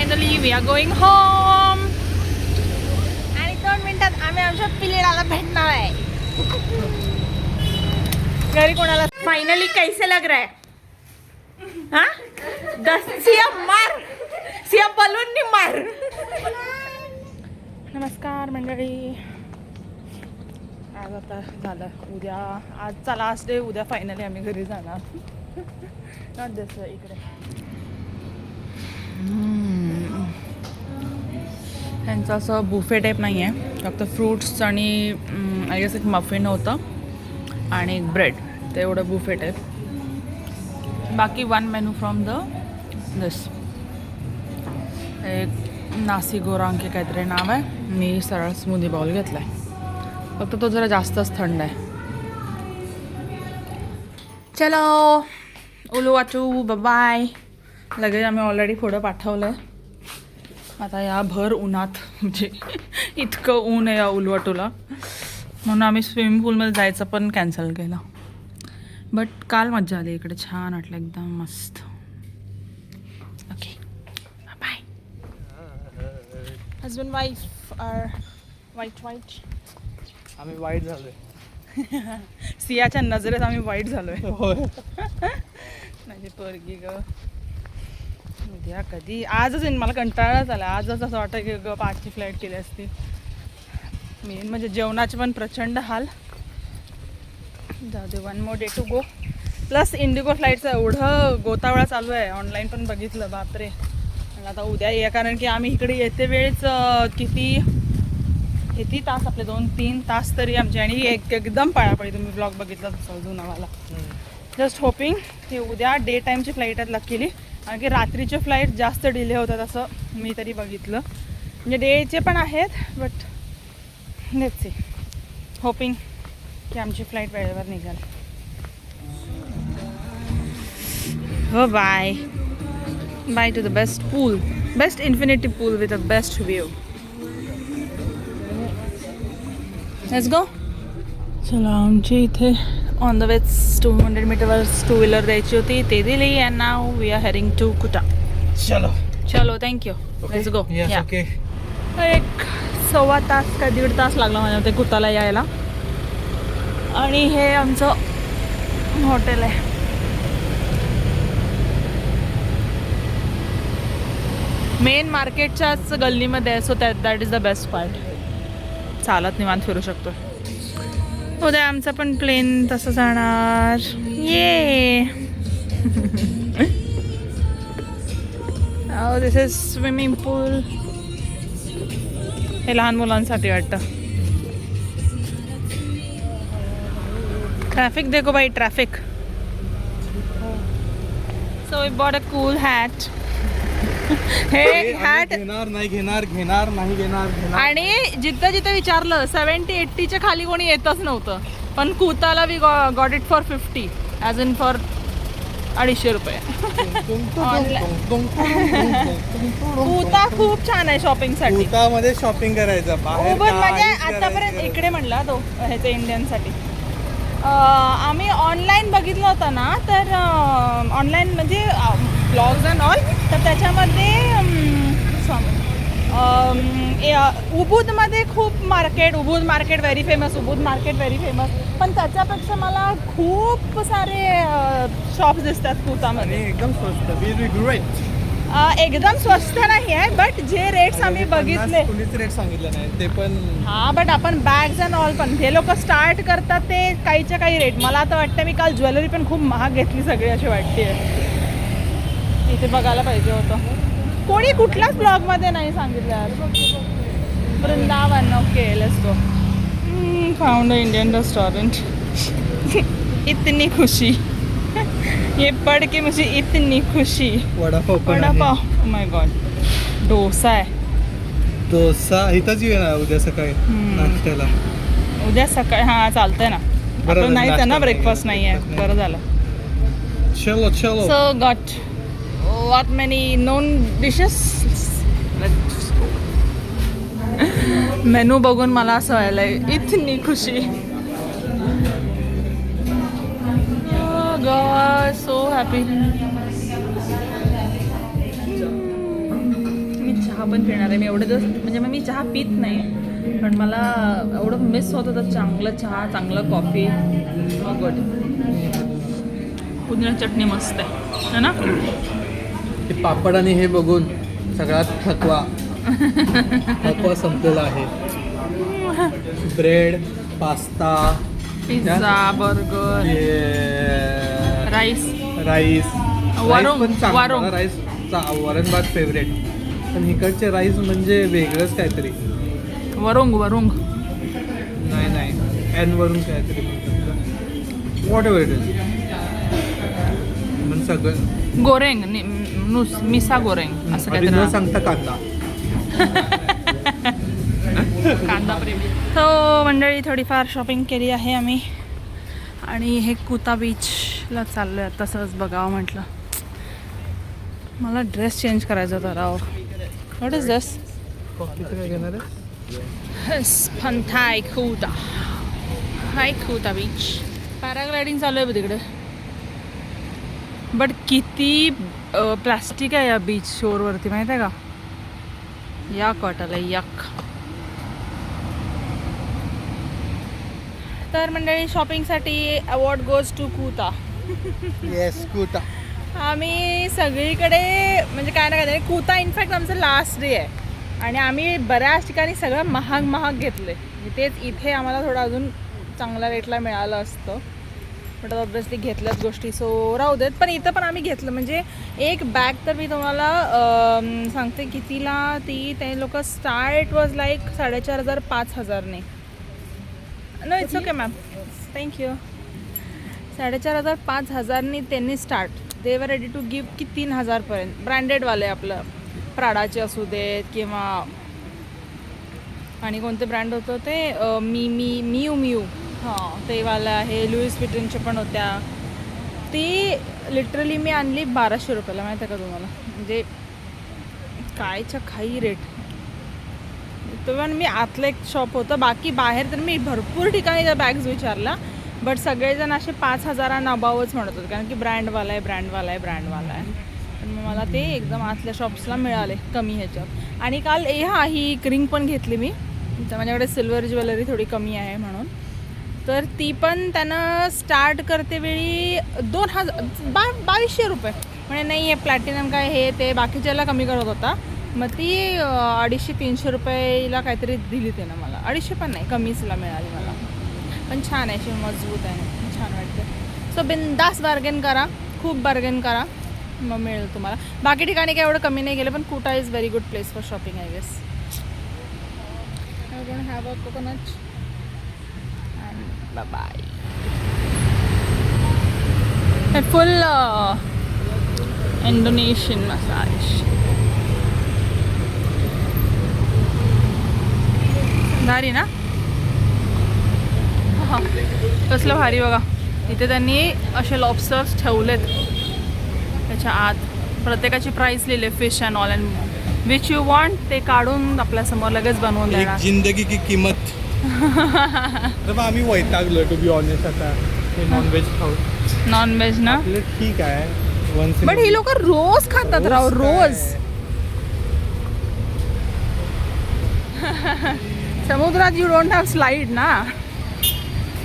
Finally we are going home. आणि 2 मिनिटात आम्ही आमच्या पिलेडाला भेटणार आहे. घरी कोणाला. फायनली कैसे लग रहा है? हाँ 10 सिया मार, सिया बलून नी मार. नमस्कार मंडळी. आज आता झालं, उद्या आजचा लास्ट डे. उद्या फायनली आम्ही घरी जाणार. नॉट दिस वे, इकडे. त्यांचं असं बुफे टाईप नाही आहे, फक्त फ्रूट्स आणि आय गेस एक मफिन होतं आणि एक ब्रेड, तेवढं बुफे टाईप. बाकी 1 मेनू फ्रॉम द दिस. एक नासी गोरांकी काहीतरी नाव आहे. मी सरळ स्मूदी बाउल घेतला आहे, फक्त तो जरा जास्तच थंड आहे. चलो उलुवाटू, बाय. लगेच आम्ही ऑलरेडी पुढं पाठवलं आहे. आता या भर उन्हात, म्हणजे इतकं ऊन आहे या उलुवाटूला, म्हणून आम्ही स्विमिंग पूलमध्ये जायचं पण कॅन्सल केलं. बट काल मजा आली इकडे, छान वाटलं एकदम मस्त. Okay bye. Husband wife are वाईट. आम्ही वाईट झालोय. सियाच्या नजरेत आम्ही वाईट झालोय. माझी पोरगी ग. उद्या कधी, आजच मला कंटाळाच आला. आजच असं वाटतं की ग 5ची फ्लाईट केली असती. मेन म्हणजे जेवणाचे पण प्रचंड हाल. जाऊ दे, 1 more day to go. Plus Indigo फ्लाईटचं एवढं गोतावळा चालू आहे, ऑनलाईन पण बघितलं. बापरे. आणि आता उद्या या, कारण की आम्ही इकडे येते वेळेच किती तास आपले 2-3 तास तरी आमचे. आणि एकदम पाळापळी. तुम्ही ब्लॉग बघितला समजून आम्हाला. जस्ट होपिंग की उद्या डे टाईमची फ्लाईट आहेत लकीली, कारण की रात्रीचे फ्लाईट जास्त डिले होतात असं मी तरी बघितलं. म्हणजे डेचे पण आहेत, बट लेट्स सी. होपिंग की आमची फ्लाईट वेळेवर निघाल. हो bye. Bye to the best pool, best infinity pool with a best view. Let's go. चला, आमची इथे ऑन द वेच 200 मीटरवर 2 व्हीलर द्यायची होती, ते दिली. And now we are heading to Kuta. चलो थँक्यू. Let's go. या एक 1.25 तास का 1.5 तास लागला माझ्या ते कुताला यायला. आणि हे आमचं हॉटेल आहे. मेन मार्केटच्याच गल्लीमध्ये आहे, so that is the best part. चालत निवांत फिरू शकतो. उद्या आमचा पण प्लेन तसं जाणार. ये दिस इज स्विमिंग पूल. हे लहान मुलांसाठी वाटतं. ट्रॅफिक देखो बाई, traffic. So we bought a cool hat. हे हॅट घेणार नाही. आणि जिथं जिथं विचारलं 70-80च्या खाली कोणी येतच नव्हतं. पण कुताला we got it for 50, as in for 250 रुपये. कुता खूप छान आहे शॉपिंगसाठी. कुतामध्ये शॉपिंग करायचं बाहेर. म्हणजे आतापर्यंत इकडे म्हणला तो ह्याचं इंडियनसाठी. आम्ही ऑनलाईन बघितलं होतं ना, तर ऑनलाईन म्हणजे ब्लॉग्स अँड ऑल, तर त्याच्यामध्ये उबूदमध्ये खूप market, Ubud market very famous, Ubud market very famous. पण त्याच्यापेक्षा मला खूप सारे शॉप्स दिसतात कुतामध्ये. एकदम स्वस्त. एकदम स्वस्त नाही आहे, बट जे रेट्स आम्ही बघितले, कुणीच रेट सांगितलं नाही ते पण. हां, बट आपण बॅग्स अँड ऑल पण हे लोक स्टार्ट करतात ते काहीच्या काही रेट. मला आता वाटतं मी काल ज्वेलरी पण खूप महाग घेतली सगळी अशी वाटते. इथे बघायला पाहिजे होतं. कोणी कुठल्याच ब्लॉगमध्ये नाही सांगितलं यार. Vrindavan. Okay, let's go. Found a Indian restaurant. इतनी खुशी, ये पढ़ के मुझे इतनी खुशी. वडापाव. माय गॉड. डोसा आहे. डोसा इथंच येणार उद्या सकाळी नाश्त्याला. उद्या सकाळी. हां, चालतंय ना. आपलं नाहीच आहे ना, ब्रेकफास्ट नाही आहे. बरं झालं. चलो. So got what many known dishes. Menu बघून मला असं व्हायलंय इतनी खुशी. God, so happy. चहा पण पिणार आहे मी एवढे दिवस. म्हणजे मग मी चहा पित नाही, पण मला एवढं मिस होत होतं चांगलं चहा, चांगलं कॉफी. गुड. पुदिना चटणी मस्त आहे ना. ते पापड आणि हे बघून सगळ्यात थकवा संपलेला आहे. Bread, pasta, pizza, burger, rice वरण भात फेवरेट. पण इकडचे राईस म्हणजे वेगळंच काहीतरी. वरुंग नाही एन वरून काहीतरी म्हणतात. What ever it is. पण सगळं गोरेंग, मिसा गोरेंग असं आधी न काहीतरी. सांगता कांदा. कांदा प्रेमी. तो मंडळी थोडीफार शॉपिंग केली आहे आम्ही आणि हे कुता बीचला चाललो आहे. आता सहज बघावं म्हटलं. मला ड्रेस चेंज करायचा होता राव. व्हॉट इज दिस? कॉफीचं काय घेणार आहे? फंथाय कुता. हाय कुता बीच. पॅराग्लायडिंग चालू आहे तिकडे. बट किती प्लास्टिक आहे या बीच शोरवरती माहिती आहे का. याक वाटायला याक. तर मंडळी शॉपिंगसाठी अवॉर्ड गोज टू कुता. येस कुता. आम्ही सगळीकडे म्हणजे काय ना काय. कुता इनफॅक्ट आमचं लास्ट डे आहे आणि आम्ही बऱ्याच ठिकाणी सगळं महाग घेतलं आहे. तेच इथे आम्हाला थोडं अजून चांगल्या रेटला मिळालं असतं, बट ऑब्वियसली घेतल्याच गोष्टी सो राहू देत. पण इथं पण आम्ही घेतलं. म्हणजे एक बॅग तर मी तुम्हाला सांगते कितीला ती. ते लोक start was like 4,500-5,000 no it's okay ma'am thank you. 4,500-5,000 त्यांनी start. They were ready to give की 3,000पर्यंत. ब्रँडेडवाले आपलं प्राडाचे असू देत किंवा आणि कोणते ब्रँड होतं ते मियू हां ते वालं आहे. लुईस विटनचे पण होत्या. ती लिटरली मी आणली 1,200 रुपयाला माहीत आहे का तुम्हाला. म्हणजे कायच्या काही रेट. पण मी आतलं एक शॉप होतं. बाकी बाहेर तर मी भरपूर ठिकाणी त्या बॅग्स विचारला, बट सगळेजण असे 5,000 अबावच म्हणत होते, कारण की ब्रँडवाला आहे. पण मग मला ते एकदम आतल्या शॉप्सला मिळाले कमी ह्याच्यात. आणि काल ही रिंग पण घेतली मी. माझ्याकडे सिल्वर ज्वेलरी थोडी कमी आहे म्हणून. तर ती पण त्यानं स्टार्ट करते वेळी 2,200 रुपये. म्हणजे नाही हे प्लॅटिनम काय हे ते बाकीच्याला कमी करत होता. मग ती 250-300 रुपयेला काहीतरी दिली त्यानं मला. 250 पण नाही, कमीचला मिळाली मला. पण छान आहे, अशी मजबूत आहे, छान वाटते. सो बिंदास बार्गेन करा, खूप बार्गेन करा, मग मिळेल तुम्हाला. बाकी ठिकाणी काय एवढं कमी नाही गेलं, पण Kuta is very good place for shopping I guess. I gonna have a coconut and bye. Full Indonesian massage. भारी ना. हां कसलं भारी बघा. इथे त्यांनी असे लॉबस्टर्स ठेवलेत त्याच्या आत. प्रत्येकाची प्राईस लिहिले, fish and all and which you want ते काढून आपल्यासमोर लगेच बनवून देणार. जिंदगी की किंमत. आम्ही वैतागलो टू बी ऑनेस्ट. आता हे नॉनव्हेज खाऊ. नॉनव्हेज ना ठीक आहे, बट ही लोक रोज खातात राव, रोज. समुद्रात यू डोंट हॅव स्लाईड ना.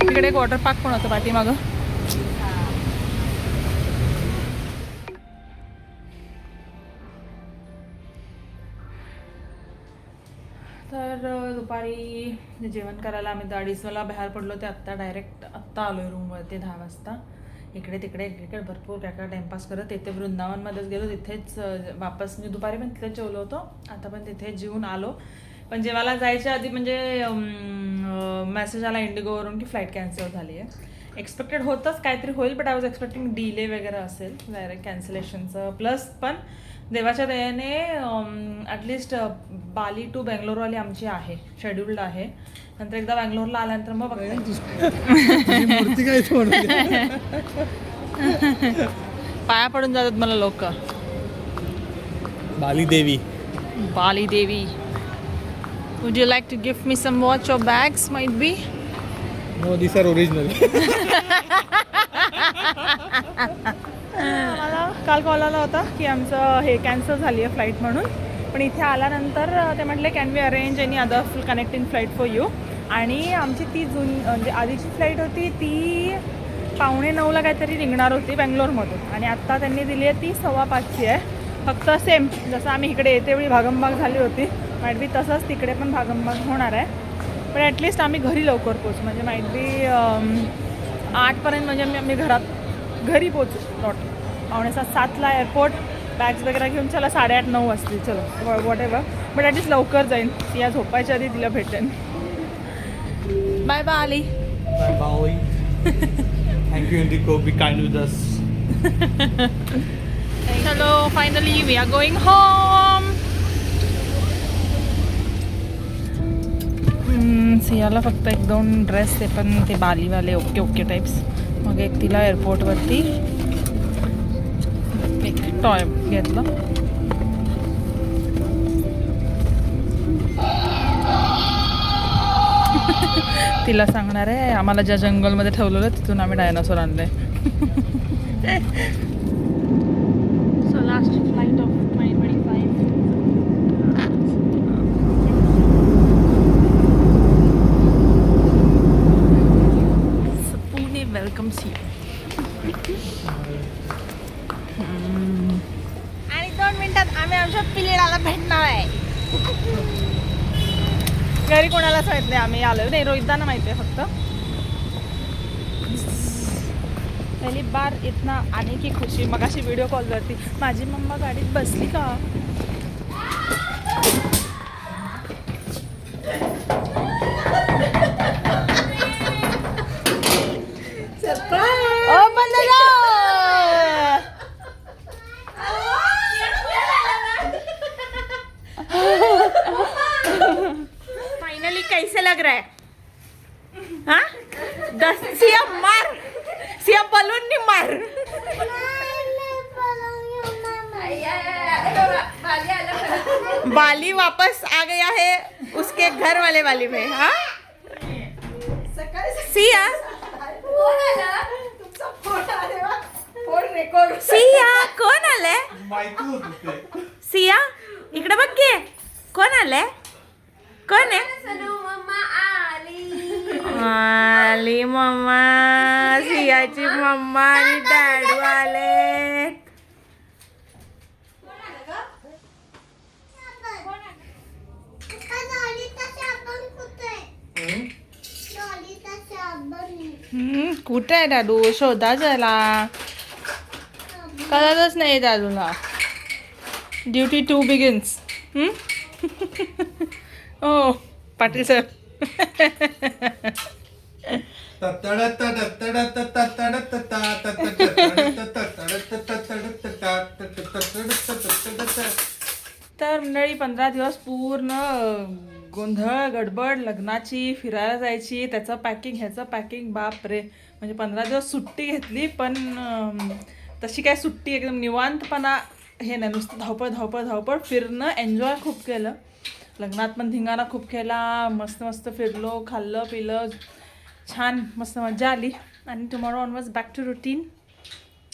तिकडे एक वॉटर पार्क पण होतं पाठीमागं. तर दुपारी जेवण करायला आम्ही 2:30 बाहेर पडलो. ते आत्ता आलो रूमवरती 10 वाजता. इकडे तिकडे भरपूर काय टाइमपास करत. तिथे वृंदावनमध्येच गेलो. तिथेच वापस मी दुपारी पण तिथेच जेवलो होतो. आता पण तिथे जेवून आलो. पण जेवायला जायच्या आधी म्हणजे मेसेज आला इंडिगोवरून की फ्लाईट कॅन्सल झाली आहे. एक्सपेक्टेड होतंच काहीतरी होईल, but I was expecting delay वगैरे असेल डायरेक्ट कॅन्सलेशनचं. प्लस पण देवाच्या दयेने ॲटलिस्ट बाली टू बेंगलोरवाली आमची आहे, शेड्यूल्ड आहे. नंतर एकदा बेंगलोरला आल्यानंतर मग पाया पडून जातात मला लोक. बाली देवी. Would you like to give me some watch or bags might be? No, these are original. मला काल कॉल आला होता की आमचं हे कॅन्सल झाली आहे फ्लाईट म्हणून. पण इथे आल्यानंतर ते म्हटले can we arrange any other connecting flight for you. आणि आमची ती म्हणजे आधीची फ्लाईट होती ती 8:45ला काहीतरी निघणार होती बँगलोरमधून, आणि आत्ता त्यांनी दिली आहे ती 5:15ची आहे. फक्त सेम जसं आम्ही इकडे येतेवेळी भागमभाग झाली होती, माईट बी तसंच तिकडे पण भागमभाग होणार आहे. पण ॲटलिस्ट आम्ही घरी लवकर पोचू, म्हणजे माईट बी 8पर्यंत म्हणजे आम्ही घरी पोचू. नॉट 6:45ला एअरपोर्ट, बॅग्स वगैरे घेऊन चला 8:30-9 वाजतील, चलो वॉट एव्हर, बट ॲटलिस्ट लवकर जाईन. या झोपायच्या आधी तिला भेटेन. बाय बाय आली. Bye bye. Thank you Indigo, be kind with us. चलो finally we are going home. सियाला फक्त 1-2 ड्रेस, ते पण ते बालीवाले ओके टाईप्स. मग एक तिला एअरपोर्टवरती एक टॉय घेतलं. तिला सांगणार आहे आम्हाला ज्या जंगलमध्ये ठेवलेलं तिथून आम्ही डायनासोर आणले. So last flight of 2025. Pune welcomes you. आणि 2 मिनिटात आम्ही आमच्या पिलेडाला भेटणार आहे. घरी कोणालाच माहित नाही आम्ही आलो नाही, रोहितदाना माहिती आहे फक्त. पहिली बार इतना आने की खुशी. मगाशी व्हिडिओ कॉलवरती माझी मम्मा गाडीत बसली का. फाइनली कैसे लग रहा है? हाँ 10 सिया मार, सिया बलून नहीं मार. बाली वापस आ गया है उसके घर वाले बाली में. हाँ सिया, सिया कोण आले? सिया इकडे बघ की कोण आले? कोण आहे? आली मम्मा, सियाची मम्मा आणि डॅडू आले. कुठे आहे दादू? शोधा जरा, कळतच नाही दादूला. Duty 2 begins. ओ पाटील सर. तर मंडळी 15 दिवस पूर्ण गोंधळ गडबड, लग्नाची, फिरायला जायची, त्याचं पॅकिंग ह्याचं पॅकिंग, बाप रे. म्हणजे 15 दिवस सुट्टी घेतली, पण तशी काय सुट्टी एकदम निवांतपणा हे नाही, नुसतं धावपळ धावपळ धावपळ. फिरणं, एन्जॉय खूप केलं. लग्नात पण धिंगाणा खूप केला, मस्त मस्त फिरलो, खाल्लं पिलं, छान मस्त मजा आली. आणि tomorrow onwards back to routine.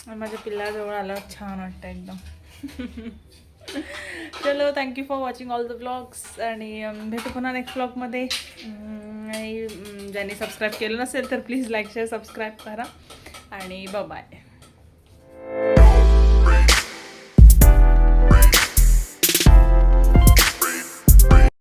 माझ्या पिल्लाजवळ आलं, छान वाटतं एकदम. चलो thank you for watching all the vlogs, आणि भेटू पुन्हा नेक्स्ट व्लॉगमध्ये. आणि ज्यांनी सबस्क्राईब केलं नसेल तर प्लीज लाईक शेअर सबस्क्राईब करा, आणि बाय.